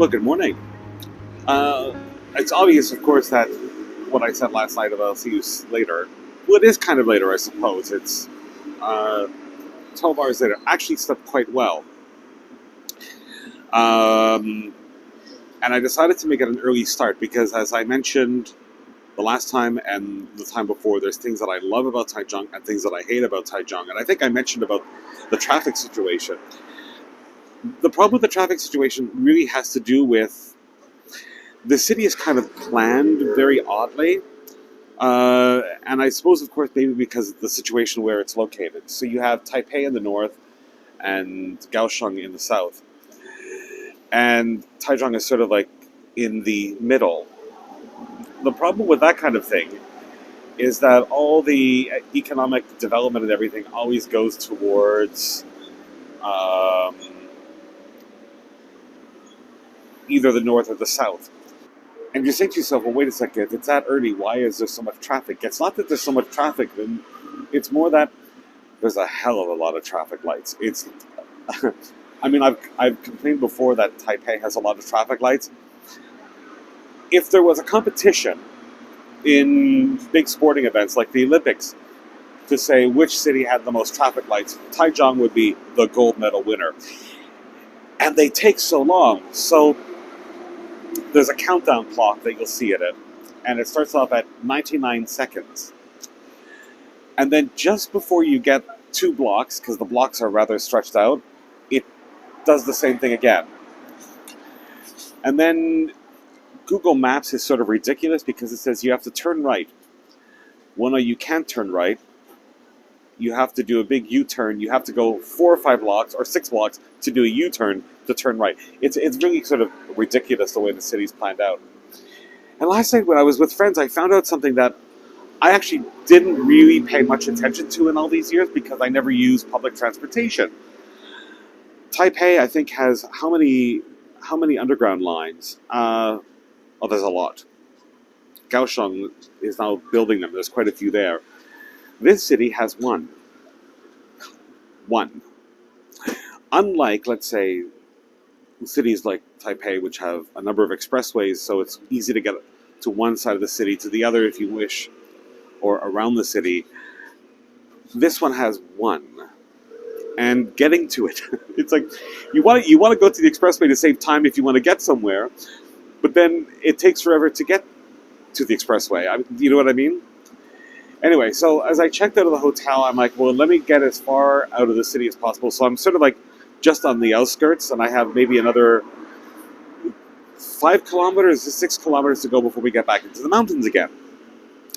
Well, good morning. Uh, it's obvious, of course, that what I said last night about I'll see you later. Well, it is kind of later, I suppose. It's uh, 12 hours later. Actually, slept quite well. Um, and I decided to make it an early start because, as I mentioned the last time and the time before, there's things that I love about Taichung and things that I hate about Taichung. And I think I mentioned about the traffic situation. The problem with the traffic situation really has to do with the city is kind of planned very oddly. And I suppose, of course, maybe because of the situation where it's located. So you have Taipei in the north and Kaohsiung in the south. And Taichung is sort of like in the middle. The problem with that kind of thing is that all the economic development and everything always goes towards um, either the north or the south. And you think to yourself, well, wait a second, if it's that early, why is there so much traffic? It's not that there's so much traffic, it's more that there's a hell of a lot of traffic lights. It's, I mean, I've complained before that Taipei has a lot of traffic lights. If there was a competition in big sporting events like the Olympics to say which city had the most traffic lights, Taichung would be the gold medal winner. And they take so long. So there's a countdown clock that you'll see at it, and it starts off at 99 seconds. And then just before you get 2 blocks, because the blocks are rather stretched out, it does the same thing again. And then Google Maps is sort of ridiculous because it says you have to turn right. Well, no, you can't turn right. You have to do a big U-turn. You have to go 4 or 5 blocks or 6 blocks to do a U-turn to turn right. It's really sort of ridiculous the way the city's planned out. And last night when I was with friends, I found out something that I actually didn't really pay much attention to in all these years because I never used public transportation. Taipei, I think, has how many underground lines? There's a lot. Kaohsiung is now building them. There's quite a few there. This city has one. One. Unlike, let's say, cities like Taipei, which have a number of expressways, so it's easy to get to one side of the city, to the other if you wish, or around the city. This one has one. And getting to it, it's like you want to go to the expressway to save time if you want to get somewhere, but then it takes forever to get to the expressway. You know what I mean? Anyway, so as I checked out of the hotel, I'm like, well, let me get as far out of the city as possible. So I'm sort of like just on the outskirts, and I have maybe another 5 kilometers to 6 kilometers to go before we get back into the mountains again.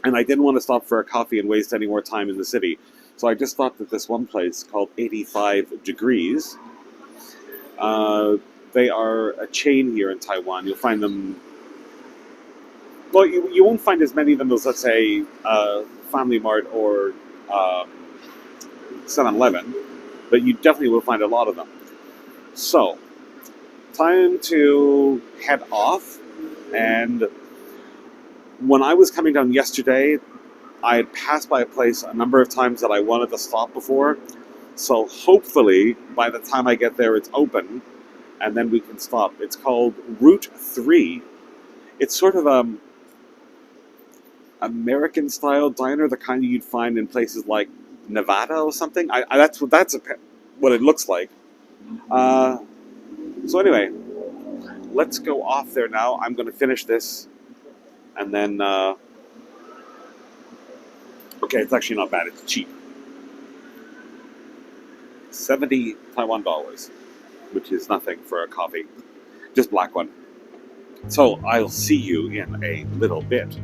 And I didn't want to stop for a coffee and waste any more time in the city. So I just thought that this one place called 85 Degrees, they are a chain here in Taiwan. You'll find them, well, you won't find as many of them as, let's say, Family Mart or 7-Eleven, but you definitely will find a lot of them. So, time to head off. And when I was coming down yesterday, I had passed by a place a number of times that I wanted to stop before. So hopefully, by the time I get there, it's open, and then we can stop. It's called Route 3. It's sort of American-style diner, the kind you'd find in places like Nevada or something. That's what it looks like. So anyway, let's go off there now. I'm going to finish this, and then okay, it's actually not bad. It's cheap. 70 Taiwan dollars, which is nothing for a coffee. Just black one. So I'll see you in a little bit.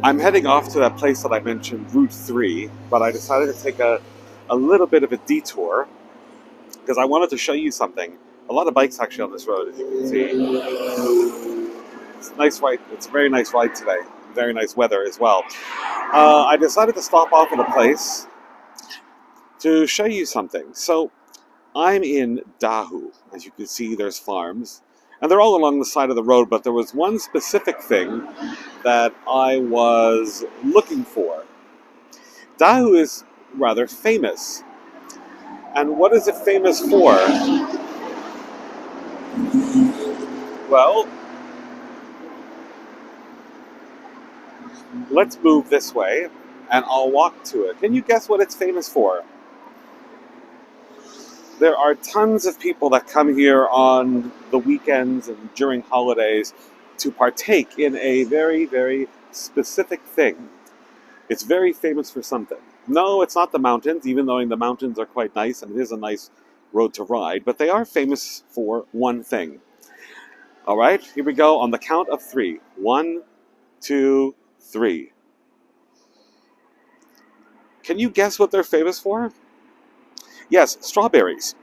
I'm heading off to that place that I mentioned, Route 3, but I decided to take a little bit of a detour because I wanted to show you something. A lot of bikes actually on this road, as you can see. It's nice ride. It's a very nice ride today. Very nice weather as well. I decided to stop off at a place to show you something. So I'm in Dahu. As you can see, there's farms, and they're all along the side of the road, but there was one specific thing that I was looking for. Dahu is rather famous. And what is it famous for? Well, let's move this way, and I'll walk to it. Can you guess what it's famous for? There are tons of people that come here on the weekends and during holidays to partake in a very, very specific thing. It's very famous for something. No, it's not the mountains, even though the mountains are quite nice and it is a nice road to ride, but they are famous for one thing. All right, here we go on the count of 3. 1, 2, 3. Can you guess what they're famous for? Yes, strawberries.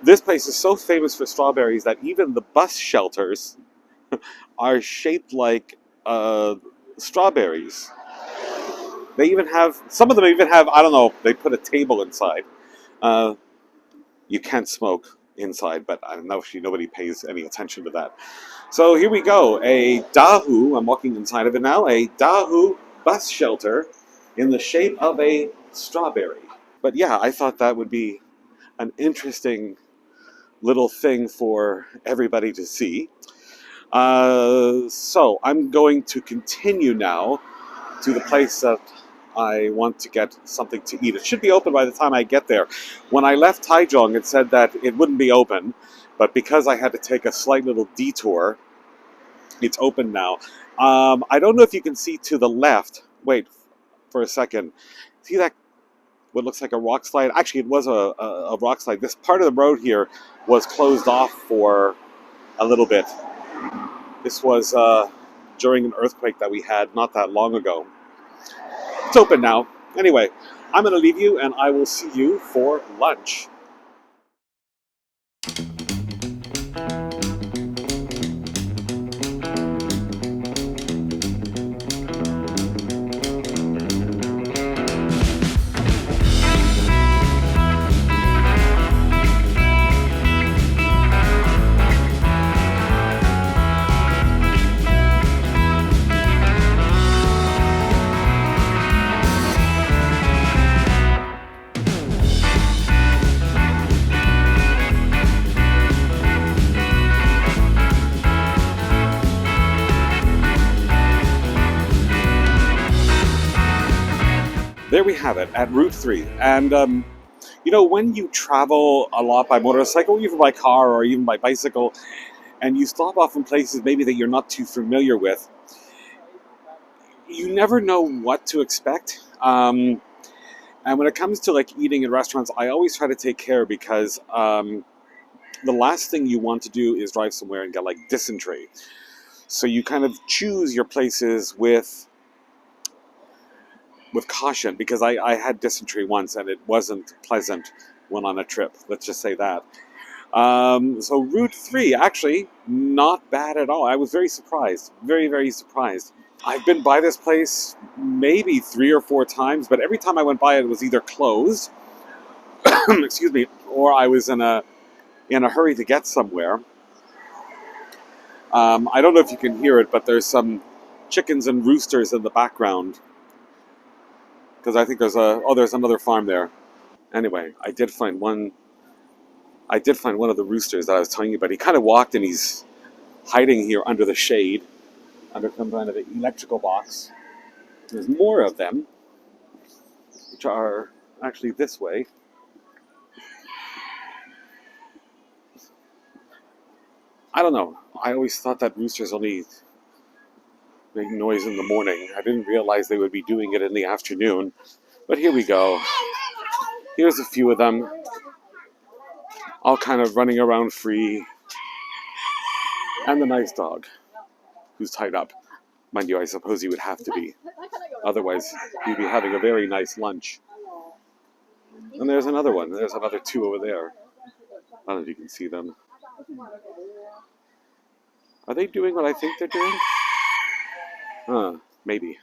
This place is so famous for strawberries that even the bus shelters are shaped like strawberries. They even have, some of them even have, I don't know, they put a table inside. You can't smoke inside, but I don't know if nobody pays any attention to that. So here we go, a Dahu, I'm walking inside of it now, a Dahu bus shelter in the shape of a strawberry. But yeah, I thought that would be an interesting little thing for everybody to see. So I'm going to continue now to the place that I want to get something to eat. It should be open by the time I get there. When I left Taichung, it said that it wouldn't be open, but because I had to take a slight little detour, it's open now. I don't know if you can see to the left. Wait for a second. See that? What looks like a rock slide? Actually, it was a rock slide. This part of the road here was closed off for a little bit. This was during an earthquake that we had not that long ago. It's open now. Anyway, I'm going to leave you and I will see you for lunch. There we have it at Route 3. And, when you travel a lot by motorcycle, even by car or even by bicycle, and you stop off in places maybe that you're not too familiar with, you never know what to expect. And when it comes to like eating in restaurants, I always try to take care because the last thing you want to do is drive somewhere and get like dysentery. So you kind of choose your places with caution, because I had dysentery once and it wasn't pleasant when on a trip. Let's just say that. So Route 3, actually, not bad at all. I was very surprised. Very, very surprised. I've been by this place maybe 3 or 4 times, but every time I went by it was either closed, excuse me, or I was in a hurry to get somewhere. I don't know if you can hear it, but there's some chickens and roosters in the background, because I think there's another farm there. Anyway, I did find one of the roosters that I was telling you about. He kind of walked and he's hiding here under the shade, under some kind of an electrical box. There's more of them, which are actually this way. I don't know. I always thought that roosters only make noise in the morning. I didn't realize they would be doing it in the afternoon. But here we go. Here's a few of them, all kind of running around free. And the nice dog, who's tied up. Mind you, I suppose he would have to be. Otherwise, he'd be having a very nice lunch. And there's another one. There's another 2 over there. I don't know if you can see them. Are they doing what I think they're doing? Maybe.